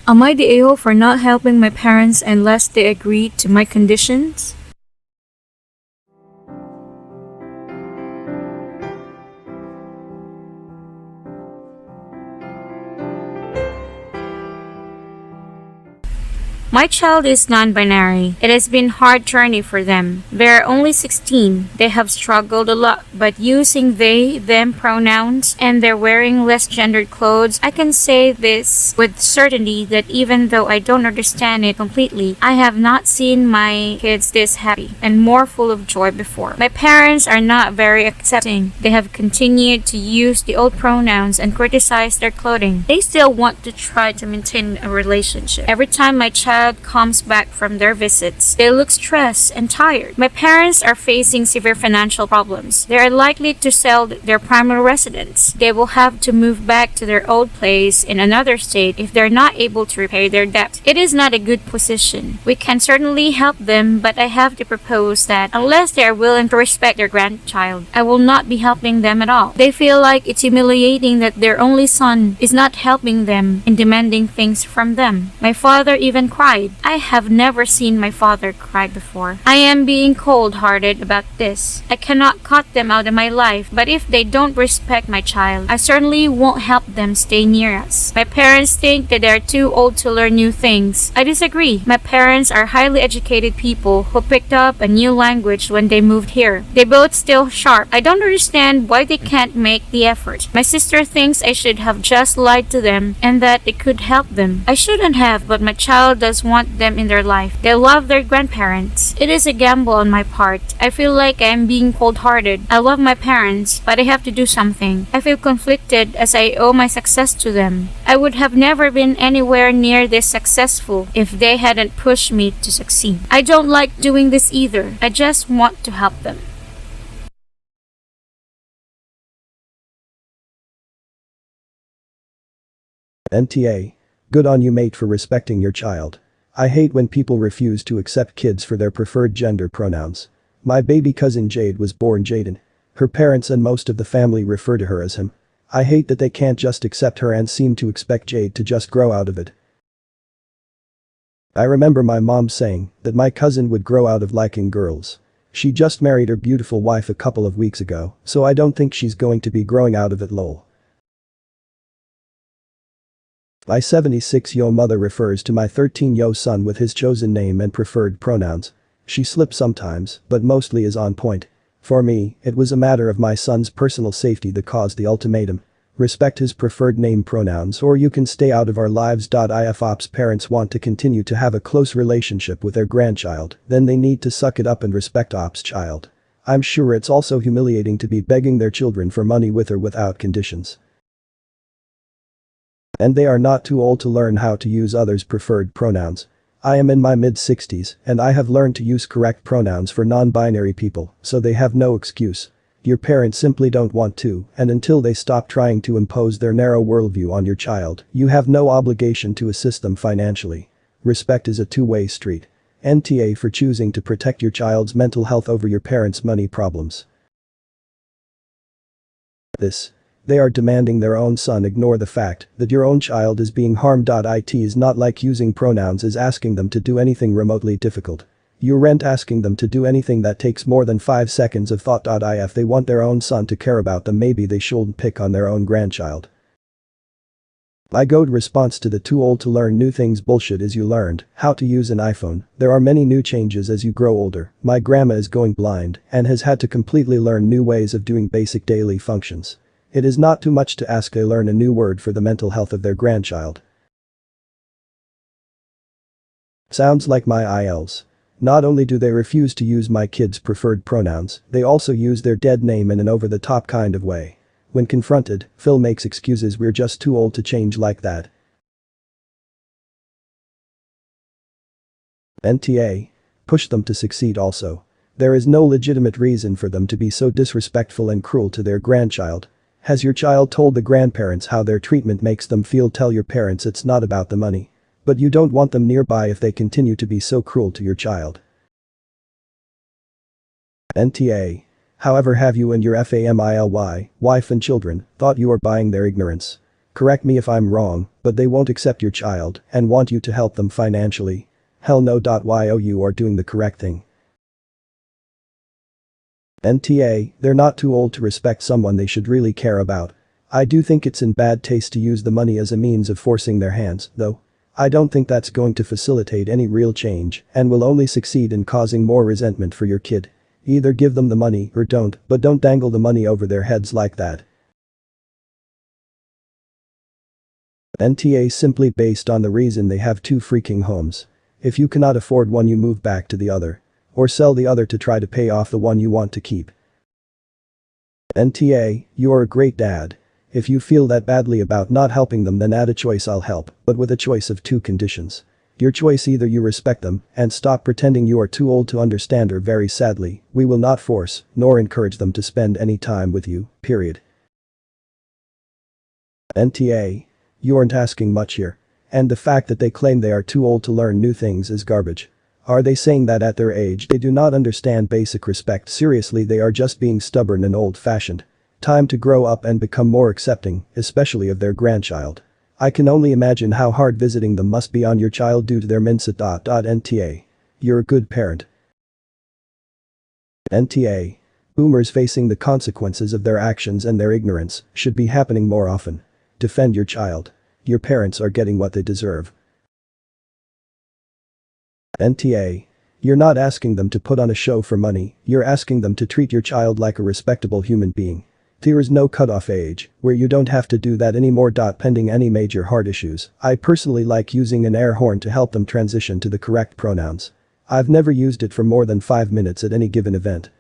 Am I the a-hole for not helping my parents unless they agree to my conditions? My child is non-binary. It has been a hard journey for them. They are only 16. They have struggled a lot, but using they, them pronouns and they're wearing less gendered clothes, I can say this with certainty that even though I don't understand it completely, I have not seen my kids this happy and more full of joy before. My parents are not very accepting. They have continued to use the old pronouns and criticize their clothing. They still want to try to maintain a relationship. Every time my child comes back from their visits, they look stressed and tired. My parents are facing severe financial problems. They are likely to sell their primary residence. They will have to move back to their old place in another state if they're not able to repay their debt. It is not a good position. We can certainly help them, but I have to propose that unless they are willing to respect their grandchild, I will not be helping them at all. They feel like it's humiliating that their only son is not helping them in demanding things from them. My father even cried. I have never seen my father cry before. I am being cold-hearted about this. I cannot cut them out of my life, but if they don't respect my child, I certainly won't help them stay near us. My parents think that they are too old to learn new things. I disagree. My parents are highly educated people who picked up a new language when they moved here. They both still sharp. I don't understand why they can't make the effort. My sister thinks I should have just lied to them and that it could help them. I shouldn't have, but my child does want them in their life. They love their grandparents. It is a gamble on my part. I feel like I am being cold-hearted. I love my parents, but I have to do something. I feel conflicted as I owe my success to them. I would have never been anywhere near this successful if they hadn't pushed me to succeed. I don't like doing this either. I just want to help them. NTA. Good on you, mate, for respecting your child. I hate when people refuse to accept kids for their preferred gender pronouns. My baby cousin Jade was born Jaden. Her parents and most of the family refer to her as him. I hate that they can't just accept her and seem to expect Jade to just grow out of it. I remember my mom saying that my cousin would grow out of liking girls. She just married her beautiful wife a couple of weeks ago, so I don't think she's going to be growing out of it, lol. My 76-yo mother refers to my 13-yo son with his chosen name and preferred pronouns. She slips sometimes, but mostly is on point. For me, it was a matter of my son's personal safety that caused the ultimatum. Respect his preferred name pronouns or you can stay out of our lives. If Ops parents want to continue to have a close relationship with their grandchild, then they need to suck it up and respect Ops child. I'm sure it's also humiliating to be begging their children for money with or without conditions. And they are not too old to learn how to use others' preferred pronouns. I am in my mid-60s and I have learned to use correct pronouns for non-binary people, so they have no excuse. Your parents simply don't want to, and until they stop trying to impose their narrow worldview on your child, you have no obligation to assist them financially. Respect is a two-way street. NTA for choosing to protect your child's mental health over your parents' money problems. They are demanding their own son ignore the fact that your own child is being harmed. It is not like using pronouns is asking them to do anything remotely difficult. You aren't asking them to do anything that takes more than 5 seconds of thought. If they want their own son to care about them, maybe they shouldn't pick on their own grandchild. My goad response to the too old to learn new things bullshit is you learned how to use an iPhone. There are many new changes as you grow older. My grandma is going blind and has had to completely learn new ways of doing basic daily functions. It is not too much to ask they learn a new word for the mental health of their grandchild. Sounds like my ILs. Not only do they refuse to use my kids' preferred pronouns, they also use their dead name in an over-the-top kind of way. When confronted, Phil makes excuses, we're just too old to change like that. NTA. Push them to succeed also. There is no legitimate reason for them to be so disrespectful and cruel to their grandchild. Has your child told the grandparents how their treatment makes them feel? Tell your parents it's not about the money. But you don't want them nearby if they continue to be so cruel to your child. NTA. However, have you and your family, wife and children, thought you are buying their ignorance? Correct me if I'm wrong, but they won't accept your child and want you to help them financially. Hell no. Yo, you are doing the correct thing. NTA, they're not too old to respect someone they should really care about. I do think it's in bad taste to use the money as a means of forcing their hands, though. I don't think that's going to facilitate any real change and will only succeed in causing more resentment for your kid. Either give them the money or don't, but don't dangle the money over their heads like that. NTA simply based on the reason they have two freaking homes. If you cannot afford one, you move back to the other. Or sell the other to try to pay off the one you want to keep. NTA, you're a great dad. If you feel that badly about not helping them, then add a choice: I'll help, but with a choice of two conditions. Your choice: either you respect them and stop pretending you are too old to understand, or very sadly, we will not force nor encourage them to spend any time with you, period. NTA, you aren't asking much here. And the fact that they claim they are too old to learn new things is garbage. Are they saying that at their age they do not understand basic respect? Seriously, they are just being stubborn and old-fashioned. Time to grow up and become more accepting, especially of their grandchild. I can only imagine how hard visiting them must be on your child due to their mindset. NTA. You're a good parent. NTA. Boomers facing the consequences of their actions and their ignorance should be happening more often. Defend your child. Your parents are getting what they deserve. NTA. You're not asking them to put on a show for money, you're asking them to treat your child like a respectable human being. There is no cutoff age where you don't have to do that anymore. Pending any major heart issues, I personally like using an air horn to help them transition to the correct pronouns. I've never used it for more than 5 minutes at any given event,